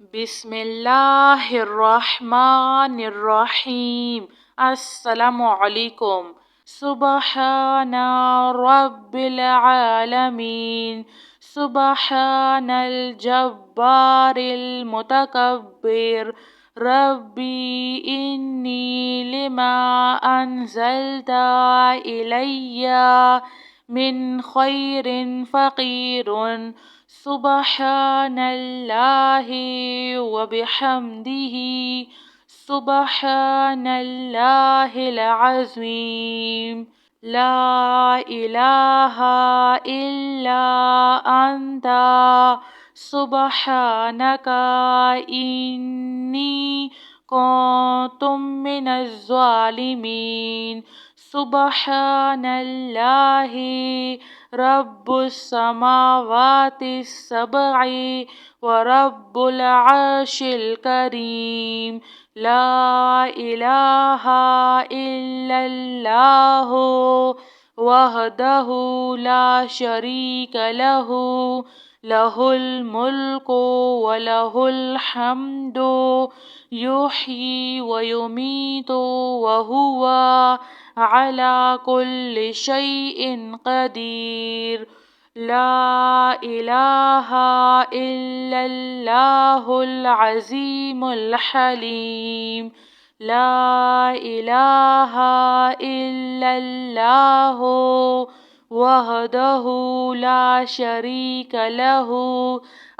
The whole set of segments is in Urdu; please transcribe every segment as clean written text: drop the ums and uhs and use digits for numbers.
بسم اللہ الرحمن الرحیم۔ السلام علیکم۔ سبحان رب العالمین، سبحان الجبار المتکبر، ربی انی لما انزلت الی من خیر فقیر، سبحان اللہ وبحمدہ، سبحان اللہ العظیم، لا الہ الا انت سبحانک انی کنت من الظالمین، سبحان اللہ رب السماوات السبع ورب العرش الکریم، لا الہ الا اللہ وحدہ لا شریک لہ، لہ الملک ولہ الحمد یحیی ویمیت وہو علی کل شیء قدیر، لا الہ الا اللہ العظیم الحلیم، لا الہ الا اللہ وحدہ لا شریک لہ،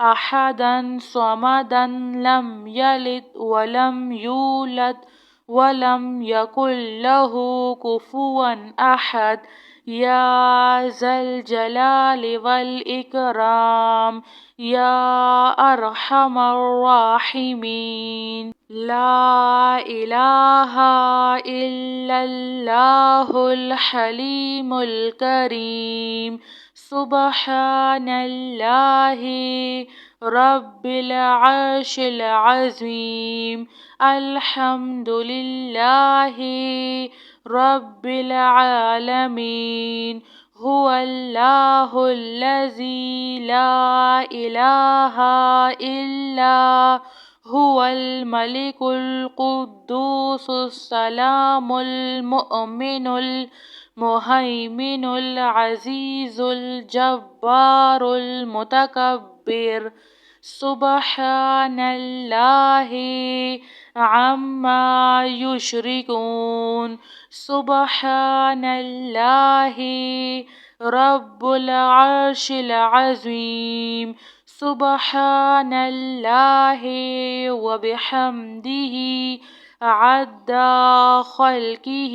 احدا صمدا لم یلد ولم یولد ولم یکن لہ کفوا احد، یا ذا الجلال والاکرام، یا ارحم الراحمین، لا الہ الا اللہ الحلیم الکریم، سبحان اللہ رب العرش العظیم، الحمد للہ رب العالمین، هو اللہ الذی لا الہ الا هو الملک القدوس السلام المؤمن المہیمن العزیز الجبار المتکبر، سبحان اللہ عما یشرکون، سبحان اللہ رب العرش العظیم، سبحان اللہ وبحمدہ عدد خلقہ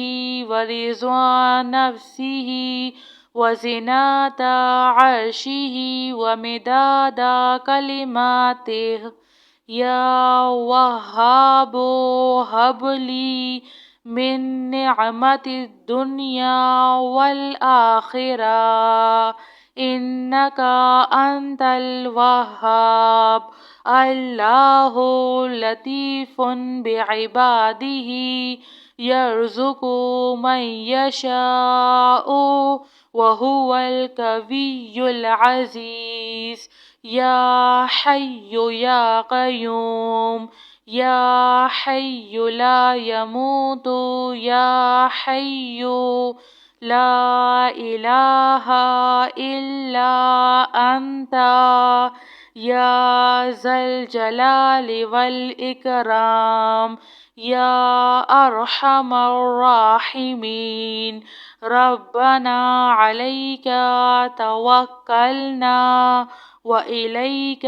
ورضا نفسہ وزنة عرشہ ومداد کلماتہ، یا وہاب ہب لی من نعمت الدنیا والآخرہ انک انت الوہاب، اللہ لطیف بعبادہ یرزق من یشاء وہو القوی العزیز، یا حی یا قیوم، یا حی لا یموت، یا حی لا الہ الا انت، یا ذا الجلال والاکرام، یا ارحم الراحمین، ربنا علیک توکلنا وإلیک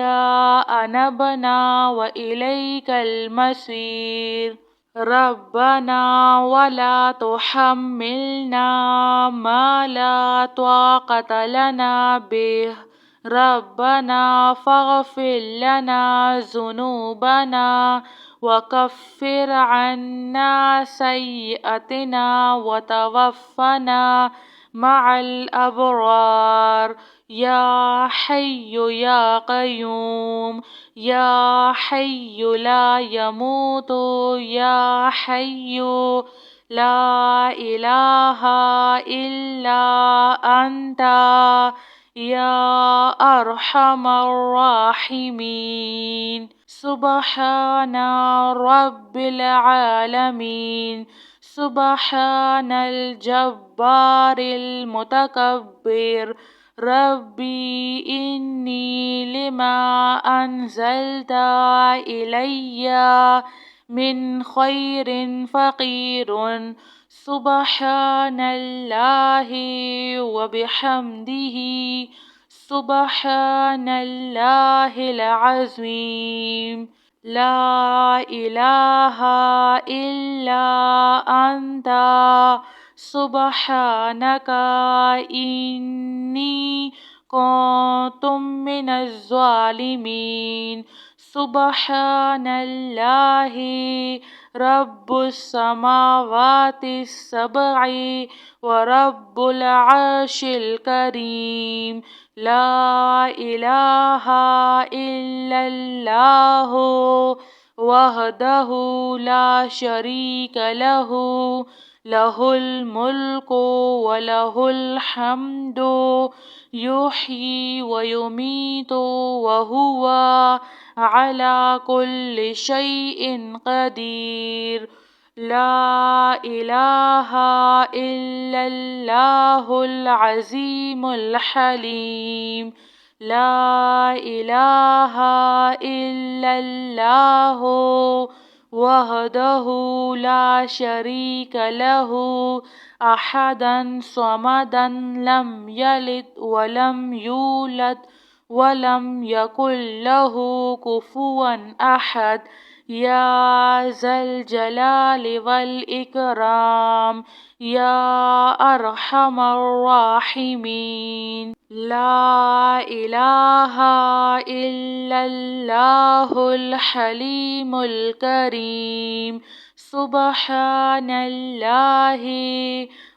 انبنا وإلیک المصیر، ربنا ولا تحملنا ما لا طاقة لنا به، ربنا فاغفر لنا ذنوبنا وكفر عنا سيئاتنا وتوفنا مع الأبرار، یا حی یا قیوم، یا حی لا یموت، یا حی لا الہ الا انت، يا أرحم الراحمين. سبحان رب العالمين. سبحان الجبار المتكبر. ربي إني لما أنزلت إلي من خير فقير. سبحان الله وبحمده. سبحان الله العظيم. لا إله إلا أنت سبحانك إني كنت من الظالمين. سبحان الله رب السماوات السبع ورب العرش الكريم. لا إله إلا الله وحده لا شريك له. له الملك وله الحمد يحيي ويميت وهو على كل شيء قدير. لا إله إلا الله العظيم الحليم. لا إله إلا الله وحده لا شريك له أحدا صمدا لم يلد ولم يولد ولم يكن له كفوا أحد. يا ذا الجلال والإكرام يا أرحم الراحمين. لا إله إلا الله الحليم الكريم. سبحان الله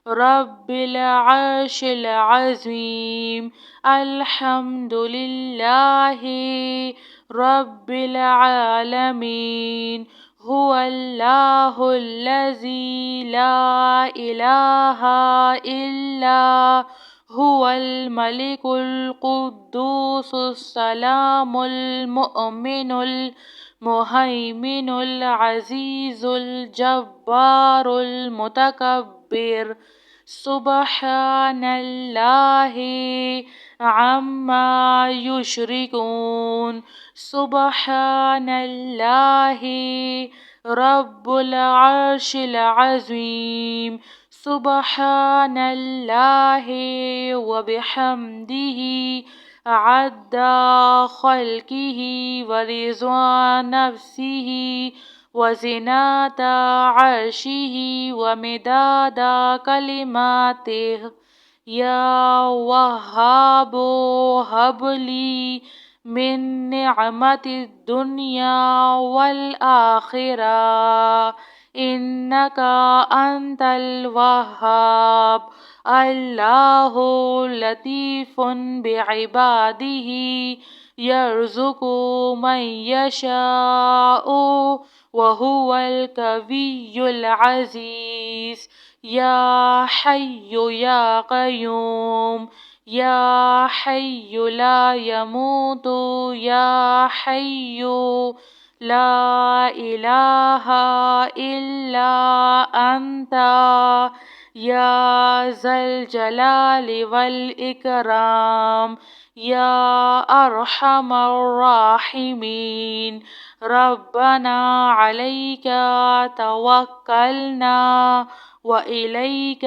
رب العرش العظيم. الحمد لله رب العالمين. هو الله الذي لا إله إلا هو الملك القدوس السلام المؤمن المهيمن العزيز الجبار المتكبر. سبحان الله عما يشركون. سبحان الله رب العرش العظيم. سبحان الله وبحمده عد خلقه ورضا نفسه وزنة عرشه ومداد كلماته. يا وهاب هب لي من نعمة الدنيا والآخرة إنك أنت الوهاب. الله لطيف بعباده يرزق من يشاء وهو القوي العزيز. يا حي يا قيوم يا حي لا يموت يا حي لا إله إلا أنت يا ذا الجلال والإكرام يا أرحم الراحمين. ربنا عليك توكلنا وإليك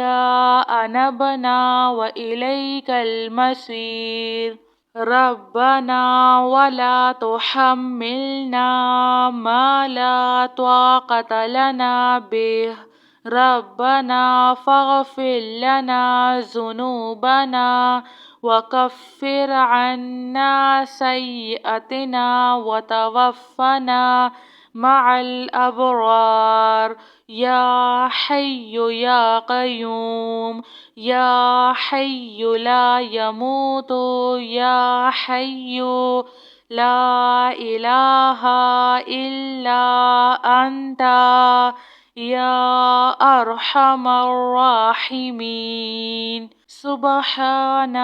أنبنا وإليك المصير. ربنا ولا تحملنا ما لا طاقة لنا به. ربنا فاغفر لنا ذنوبنا وكفر عنا سيئاتنا وتوفنا مع الأبرار. يا حي يا قيوم يا حي لا يموت يا حي لا إله إلا أنت يا أرحم الراحمين. سبحان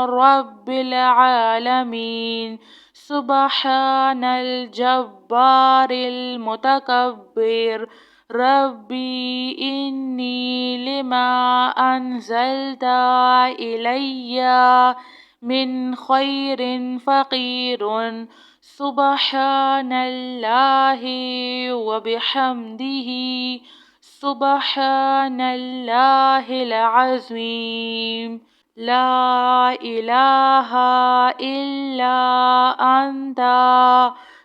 رب العالمين. سبحان الجبار المتكبر. ربي إني لما أنزلت إلي من خير فقير. سبحان الله وبحمده. سبحان الله العظيم. لا إله إلا أنت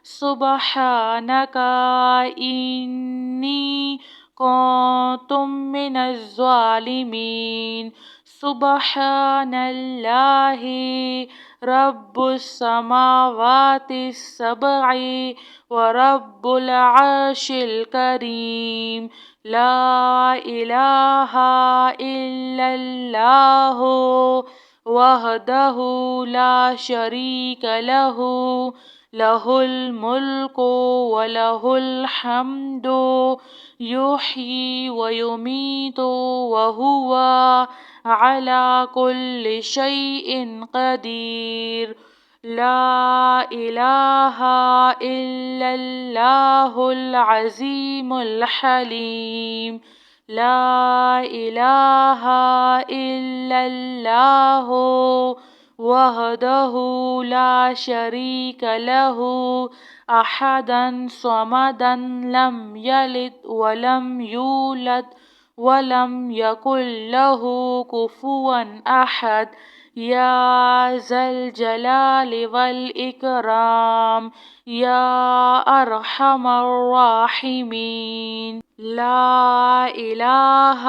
سبحانك إني كنت من الظالمين. سبحان الله رب السماوات السبع ورب العرش الكريم. لا إله إلا الله وحده لا شريك له. له الملك وله الحمد يحيي ويميت وهو على كل شيء قدير. لا إله إلا الله العظيم الحليم. لا إله إلا الله وحده لا شريك له أحدا صمدا لم يلد ولم يولد ولم يكن له كفوا أحد. يا ذا الجلال والإكرام يا أرحم الراحمين. لا إله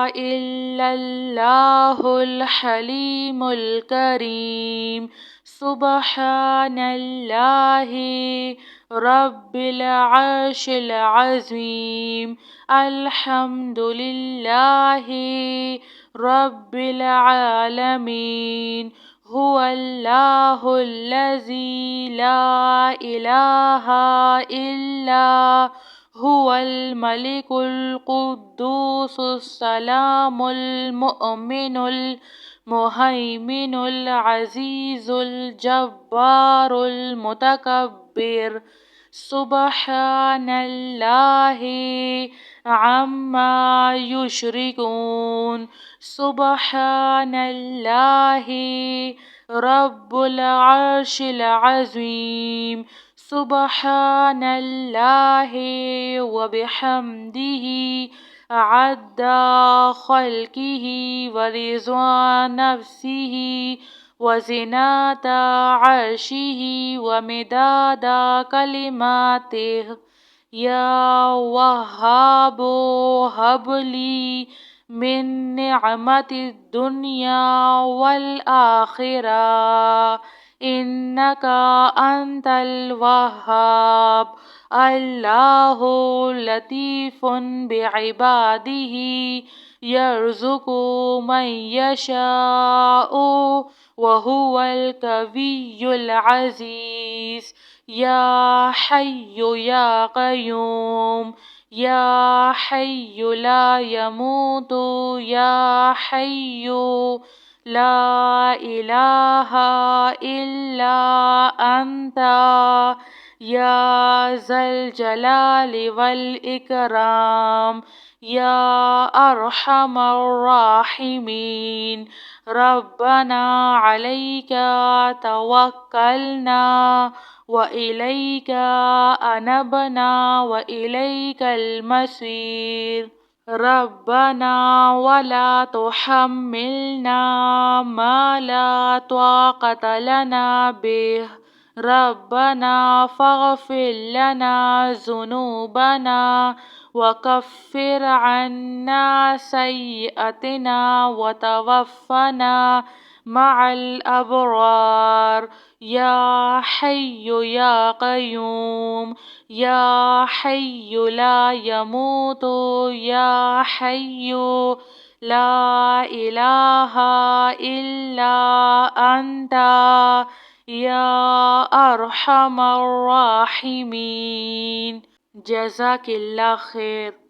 إلا الله الحليم الكريم. سبحان الله رب العرش العظيم. الحمد لله رب العالمين. هو الله الذي لا إله إلا هو الملك القدوس السلام المؤمن المهيمن العزيز الجبار المتكبر. سبحان الله عما يشركون. سبحان الله رب العرش العظيم. سبحان الله وبحمده عد خلقه ورضا نفسه وزنة عرشه ومداد كلماته. يا وهاب هب لي من نعمة الدنيا والآخرة إنك أنت الوهاب. الله لطيف بعباده يرزق من يشاء وهو القوي العزيز. يا حي يا قيوم يا حي لا يموت يا حي لا إله إلا أنت يا ذا الجلال والإكرام يا أرحم الراحمين. ربنا عليك توكلنا وإليك أنبنا وإليك المصير. ربنا ولا تحملنا ما لا طاقة لنا به. ربنا فاغفر لنا ذنوبنا وكفر عنا سيئاتنا وتوفنا مع الأبرار. يا حي يا قيوم يا حي لا يموت يا حي لا إله إلا أنت يا أرحم الراحمين. جزاك الله خير.